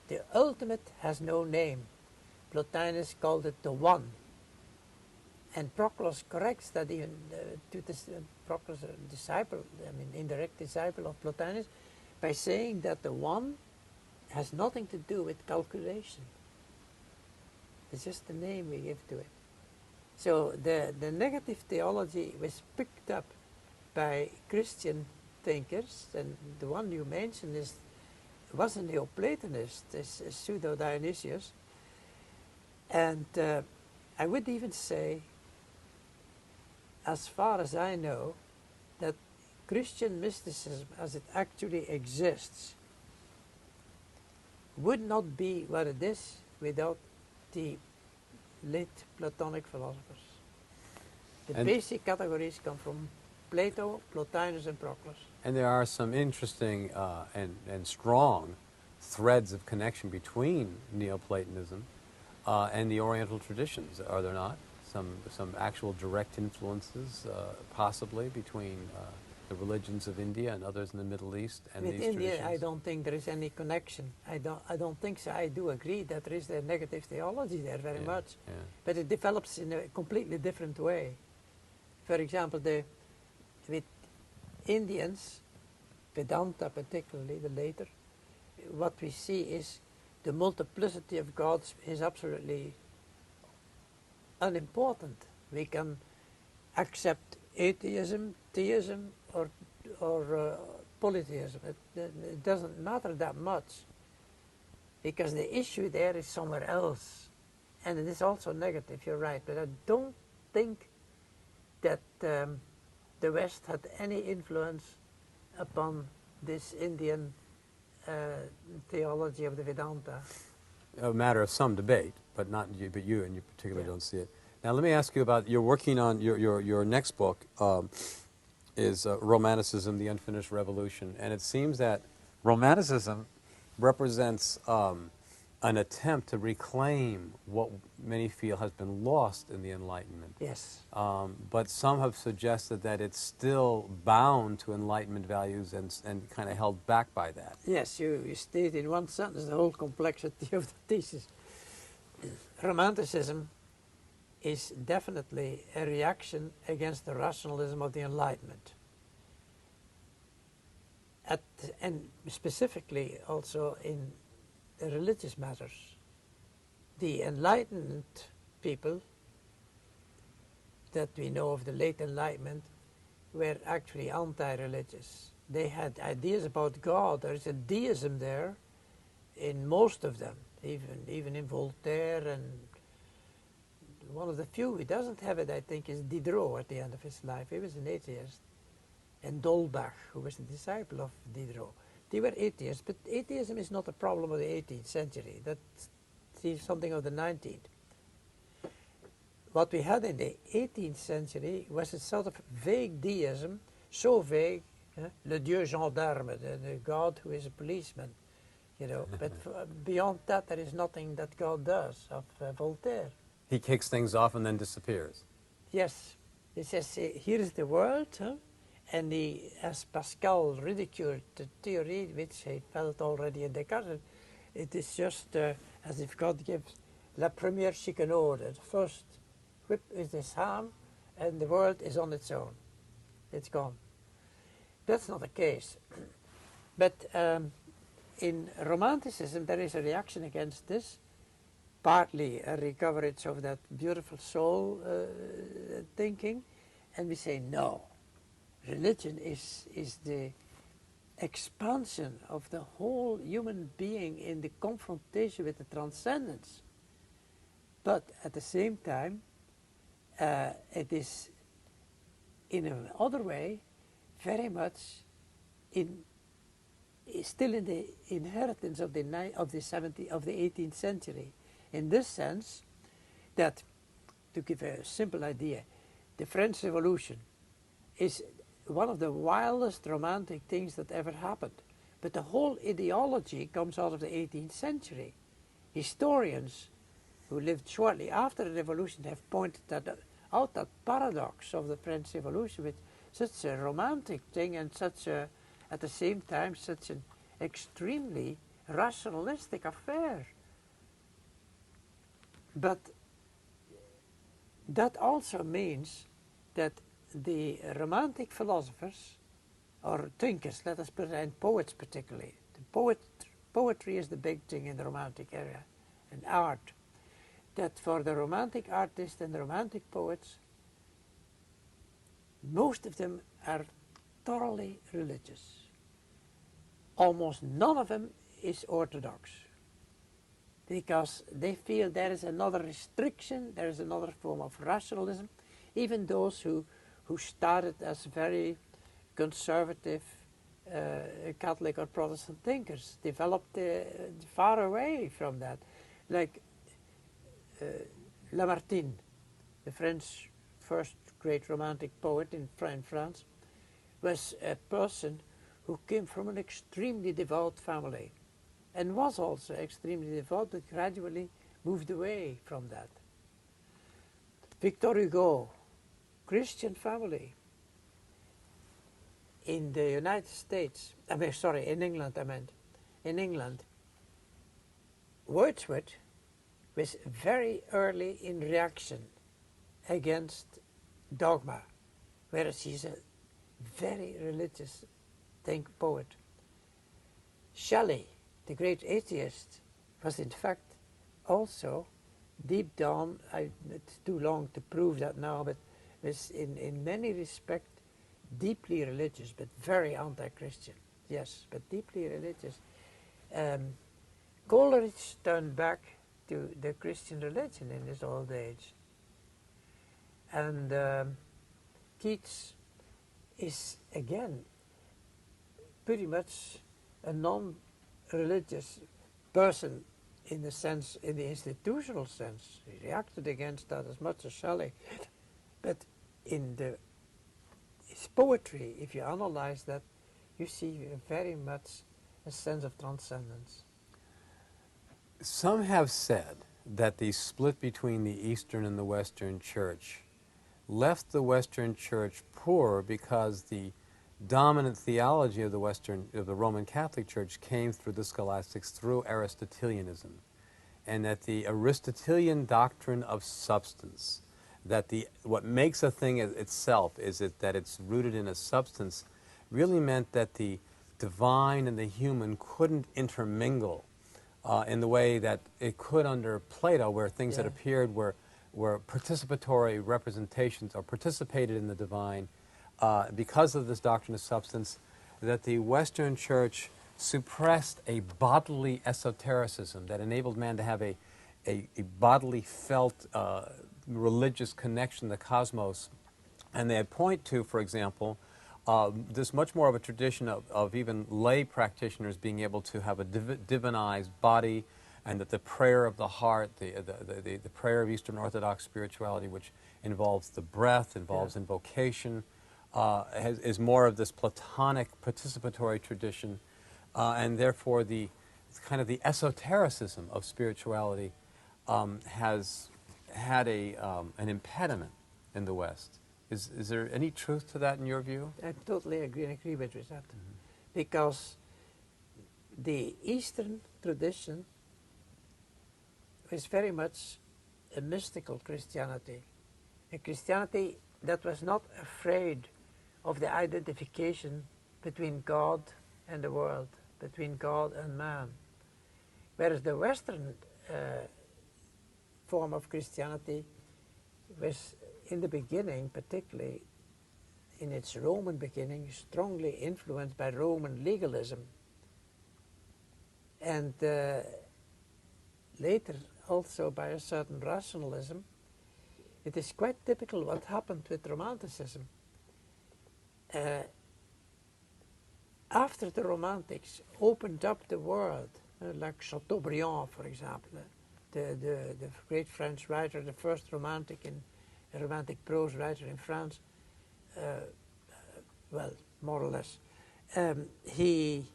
B: The ultimate has no name. Plotinus called it the one. And Proclus corrects that even to this Proclus, a disciple, indirect disciple of Plotinus, by saying that the one has nothing to do with calculation. It's just the name we give to it. So the negative theology was picked up by Christian thinkers, and the one you mentioned was a Neoplatonist, this Pseudo-Dionysius. And I would even say, as far as I know, that Christian mysticism as it actually exists would not be what it is without the late Platonic philosophers. The basic categories come from Plato, Plotinus, and Proclus.
A: And there are some interesting and strong threads of connection between Neoplatonism and the Oriental traditions, are there not? Some actual direct influences, possibly, between the religions of India and others in the Middle East and
B: With
A: these
B: India,
A: traditions?
B: I don't think there is any connection. I don't think so. I do agree that there is a negative theology there very much, but it develops in a completely different way. For example, with Indians, Vedanta particularly, the later, what we see is the multiplicity of gods is absolutely unimportant. We can accept atheism, theism, or polytheism. It doesn't matter that much, because the issue there is somewhere else. And it is also negative, you're right, but I don't think that the West had any influence upon this Indian theology of the Vedanta.
A: A matter of some debate, but not you, but you and you particularly don't see it. Now let me ask you about, you're working on, your next book is Romanticism, the Unfinished Revolution, and it seems that Romanticism represents an attempt to reclaim what many feel has been lost in the Enlightenment.
B: Yes.
A: But some have suggested that it's still bound to Enlightenment values and kind of held back by that.
B: Yes, you state in one sentence the whole complexity of the thesis. Romanticism is definitely a reaction against the rationalism of the Enlightenment. And specifically also in the religious matters. The Enlightened people that we know of, the late Enlightenment, were actually anti-religious. They had ideas about God. There is a deism there in most of them, even in Voltaire, and one of the few who doesn't have it, I think, is Diderot at the end of his life. He was an atheist. And D'Holbach, who was a disciple of Diderot. They were atheists, but atheism is not a problem of the 18th century. That's something of the 19th. What we had in the 18th century was a sort of vague deism, so vague, le Dieu gendarme, the God who is a policeman, you know. But beyond that, there is nothing that God does, of Voltaire.
A: He kicks things off and then disappears.
B: Yes. He says, here is the world, and he, as Pascal ridiculed the theory, which he felt already in Descartes, it is just as if God gives la première chicanaude, the first whip with his hand, and the world is on its own. It's gone. That's not the case. But in Romanticism, there is a reaction against this, partly a recovery of that beautiful soul thinking, and we say no. Religion is the expansion of the whole human being in the confrontation with the transcendence. But at the same time, it is in another way very much still in the inheritance of the 18th century. In this sense, that, to give a simple idea, the French Revolution is one of the wildest romantic things that ever happened. But the whole ideology comes out of the 18th century. Historians who lived shortly after the revolution have pointed out that paradox of the French Revolution, with such a romantic thing and such a, at the same time, such an extremely rationalistic affair. But that also means that the Romantic philosophers, or thinkers, let us put it, and poets particularly. Poetry is the big thing in the Romantic area, and art. That for the Romantic artists and the Romantic poets, most of them are thoroughly religious. Almost none of them is orthodox, because they feel there is another restriction, there is another form of rationalism. Even those who started as very conservative Catholic or Protestant thinkers developed far away from that. Like Lamartine, the French first great romantic poet in France, was a person who came from an extremely devout family and was also extremely devout, but gradually moved away from that. Victor Hugo, Christian family. In the United States, in England, in England, Wordsworth was very early in reaction against dogma, whereas he's a very religious poet. Shelley, the great atheist, was in fact also deep down, it's too long to prove that now, but was in many respects deeply religious, but very anti-Christian. yes, but deeply religious. Coleridge turned back to the Christian religion in his old age. And Keats is, again, pretty much a non-religious person in the sense, in the institutional sense. He reacted against that as much as Shelley. But in his poetry, if you analyze that, you see very much a sense of transcendence.
A: Some have said that the split between the Eastern and the Western Church left the Western Church poor because the dominant theology of the Roman Catholic Church came through the scholastics, through Aristotelianism, and that the Aristotelian doctrine of substance, that what makes a thing itself is that it's rooted in a substance, really meant that the divine and the human couldn't intermingle in the way that it could under Plato, where things that appeared were participatory representations or participated in the divine. Because of this doctrine of substance, that the Western Church suppressed a bodily esotericism that enabled man to have a bodily felt religious connection to the cosmos. And they point to, for example, there's much more of a tradition of even lay practitioners being able to have a divinized body, and that the prayer of the heart, the prayer of Eastern Orthodox spirituality, which involves the breath, involves invocation, is more of this Platonic participatory tradition, and therefore the kind of the esotericism of spirituality has had an impediment in the West. Is there any truth to that in your view?
B: I totally agree with that. Because the Eastern tradition is very much a mystical Christianity. A Christianity that was not afraid of the identification between God and the world, between God and man. Whereas the Western form of Christianity was, in the beginning, particularly in its Roman beginning, strongly influenced by Roman legalism. And later also by a certain rationalism. It is quite typical what happened with Romanticism. After the Romantics opened up the world, like Chateaubriand, for example, the great French writer, the first romantic prose writer in France, well, more or less, he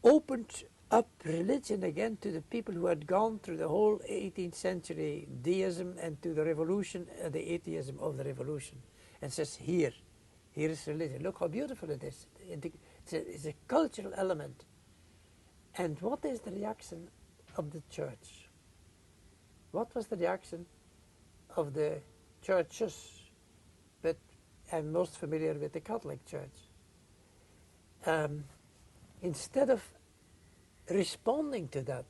B: opened up religion again to the people who had gone through the whole 18th century deism and to the revolution, the atheism of the revolution, and says, here is religion. Look how beautiful it is. It's a cultural element. And what is the reaction of the church? What was the reaction of the churches? But I'm most familiar with the Catholic Church. Instead of responding to that,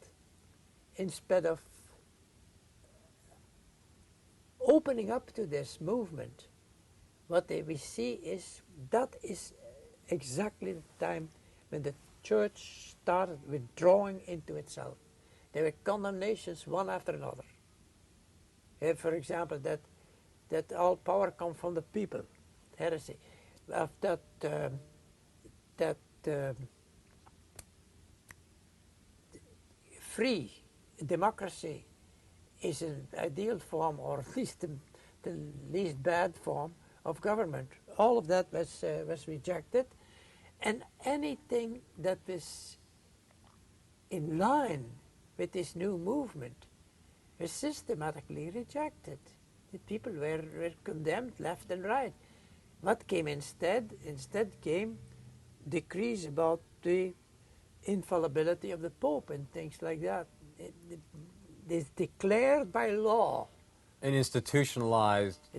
B: instead of opening up to this movement, what we see is that is exactly the time when the church started withdrawing into itself. There were condemnations one after another. For example, that all power comes from the people, heresy. Free democracy is an ideal form, or at least the least bad form of government. All of that was rejected, and anything that was in line with this new movement was systematically rejected. The people were condemned left and right. What came instead? Instead came decrees about the infallibility of the Pope and things like that. It is declared by law.
A: An institutionalized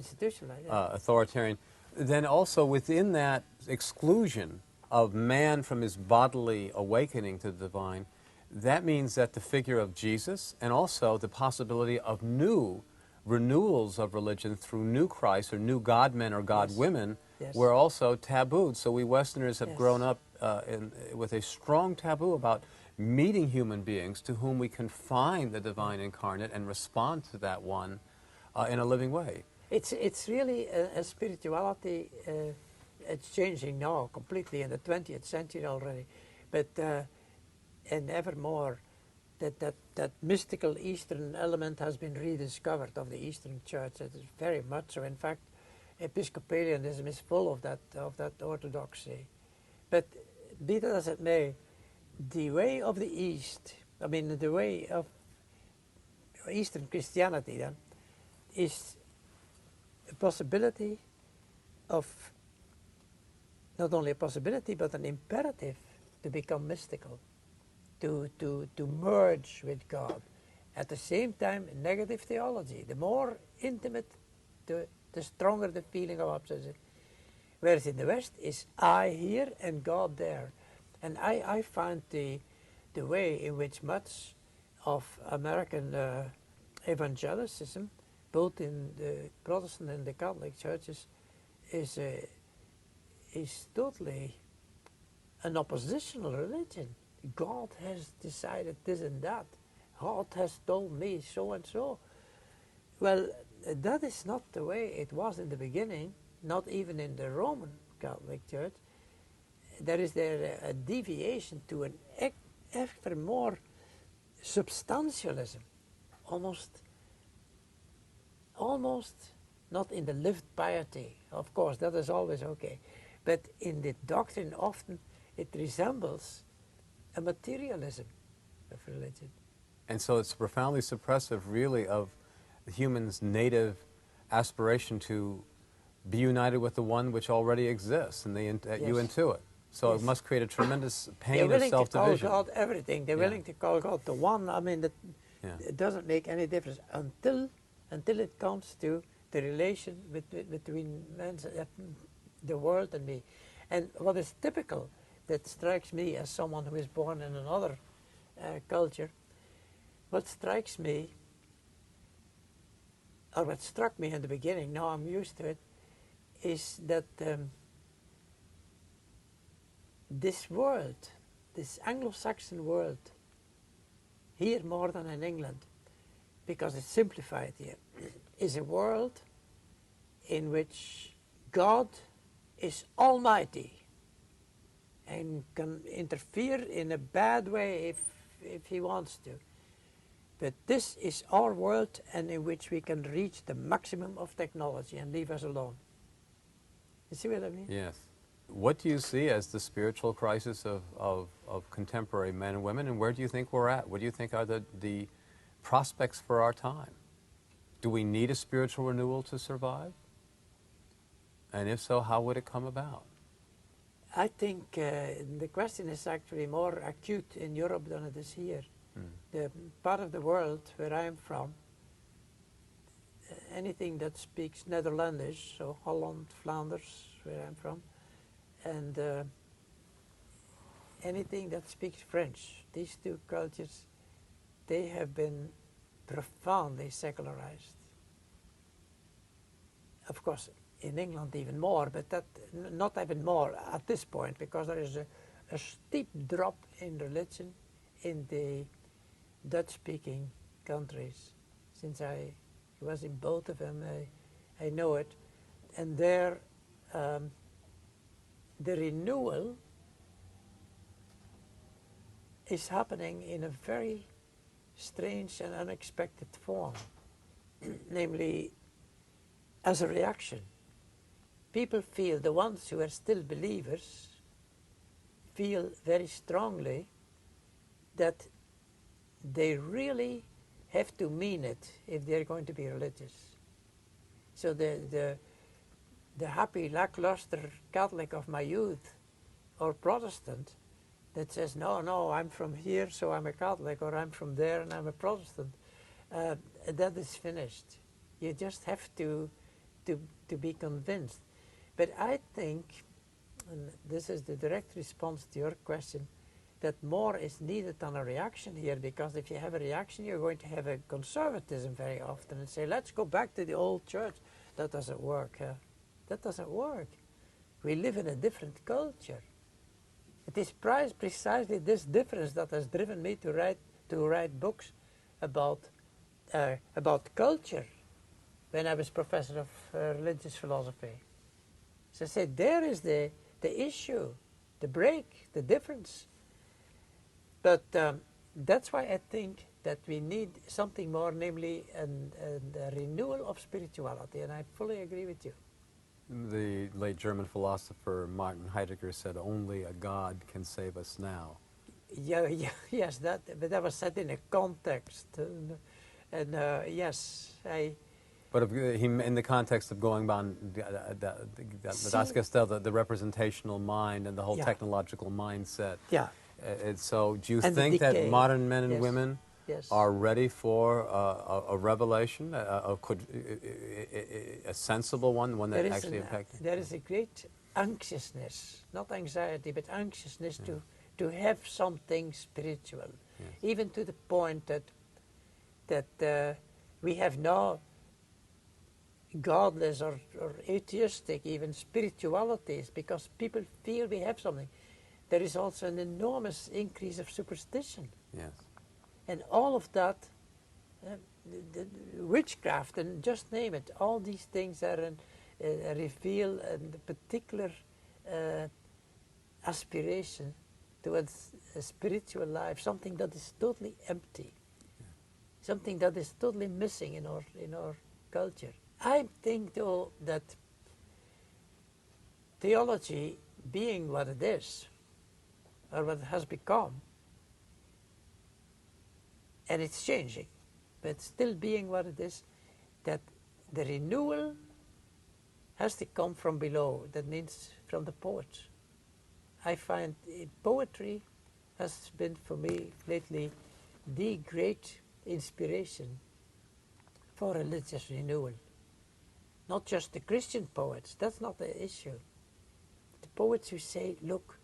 A: authoritarian. Then also within that exclusion of man from his bodily awakening to the divine, that means that the figure of Jesus and also the possibility of new renewals of religion through new Christ or new God-men or God-women were also tabooed. So we Westerners have grown up with a strong taboo about meeting human beings to whom we can find the divine incarnate and respond to that one in a living way.
B: It's really a spirituality. It's changing now completely in the 20th century already, but and ever more that mystical Eastern element has been rediscovered of the Eastern Church. It is very much so. In fact, Episcopalianism is full of that orthodoxy. But be that as it may, the way of the East, I mean the way of Eastern Christianity then, is a possibility of, not only a possibility, but an imperative to become mystical, to merge with God. At the same time, negative theology. The more intimate, the stronger the feeling of obsession. Whereas in the West is I here and God there. And I find the way in which much of American evangelicism, both in the Protestant and the Catholic churches, is totally an oppositional religion. God has decided this and that. God has told me so and so. Well, that is not the way it was in the beginning, not even in the Roman Catholic Church. There is a deviation to an ever more substantialism, almost not in the lived piety. Of course, that is always okay, but in the doctrine often it resembles a materialism of religion.
A: And so it's profoundly suppressive, really, of the human's native aspiration to be united with the one which already exists, and you intuit. So it must create a tremendous pain of self-division.
B: They're willing to call God everything. They're willing to call God the one. I mean, it doesn't make any difference until it comes to the relation between the world and me. And what is typical, that strikes me as someone who is born in another culture, what strikes me, or what struck me in the beginning, now I'm used to it, is that this world, this Anglo-Saxon world, here more than in England, because it's simplified here, is a world in which God is almighty and can interfere in a bad way if he wants to. But this is our world, and in which we can reach the maximum of technology and leave us alone. You see what I mean?
A: Yes. What do you see as the spiritual crisis of contemporary men and women, and where do you think we're at? What do you think are the prospects for our time? Do we need a spiritual renewal to survive? And if so, how would it come about?
B: I think the question is actually more acute in Europe than it is here. The part of the world where I am from, anything that speaks Netherlandish, so Holland, Flanders, where I'm from, and anything that speaks French, these two cultures, they have been profoundly secularized. Of course, in England even more, but that not even more at this point, because there is a steep drop in religion in the Dutch-speaking countries. Since I was in both of them, I know it. And there, the renewal is happening in a very strange and unexpected form, namely as a reaction. People feel, the ones who are still believers, feel very strongly that they really have to mean it if they're going to be religious. So the happy, lackluster Catholic of my youth, or Protestant, that says, no, I'm from here, so I'm a Catholic, or I'm from there and I'm a Protestant, that is finished. You just have to be convinced. But I think, and this is the direct response to your question, that more is needed than a reaction here, because if you have a reaction, you're going to have a conservatism very often and say, let's go back to the old church. That doesn't work. That doesn't work. We live in a different culture. It is precisely this difference that has driven me to write books about culture when I was professor of religious philosophy. So I said, there is the issue, the break, the difference. But that's why I think that we need something more, namely a renewal of spirituality, and I fully agree with you.
A: The late German philosopher Martin Heidegger said, "Only a God can save us now."
B: Yes, but that was set in a context, and yes,
A: But in the context of going on the representational mind and the whole technological mindset.
B: Yeah.
A: So do you
B: And
A: think that modern men and
B: yes.
A: women
B: Yes.
A: are ready for a revelation, a sensible one that actually impacts?
B: There is a great anxiousness, not anxiety, but anxiousness to have something spiritual, even to the point that we have now godless or atheistic even spiritualities because people feel we have something. There is also an enormous increase of superstition.
A: Yes.
B: And all of that, the witchcraft, and just name it, all these things are reveal a particular aspiration towards a spiritual life, something that is totally empty, something that is totally missing in our culture. I think, though, that theology, being what it is, or what it has become, and it's changing, but still being what it is, that the renewal has to come from below. That means from the poets. I find poetry has been for me lately the great inspiration for religious renewal. Not just the Christian poets, that's not the issue. The poets who say, look,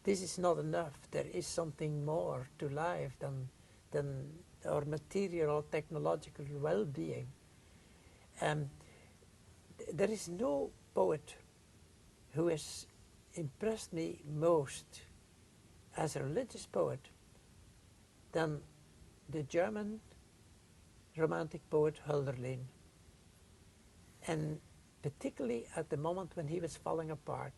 B: this is not enough, there is something more to life than our material or technological well-being. There is no poet who has impressed me most as a religious poet than the German Romantic poet Hölderlin. And particularly at the moment when he was falling apart,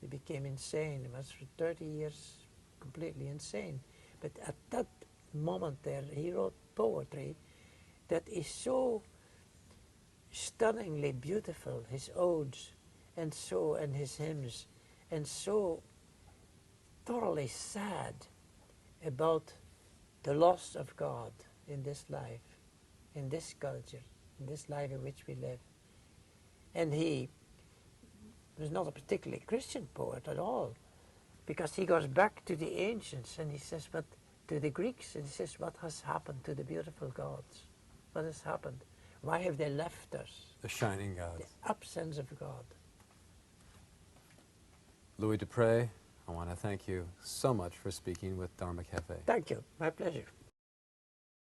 B: he became insane. He was for 30 years completely insane. But at that moment there, he wrote poetry that is so stunningly beautiful, his odes and his hymns, and so thoroughly sad about the loss of God in this life, in this culture, in this life in which we live. And he was not a particularly Christian poet at all, because he goes back to the ancients and he says, but to the Greeks, and he says, what has happened to the beautiful gods? What has happened? Why have they left us?
A: The shining gods.
B: The absence of God.
A: Louis Dupré, I want to thank you so much for speaking with Dharma Cafe.
B: Thank you. My pleasure.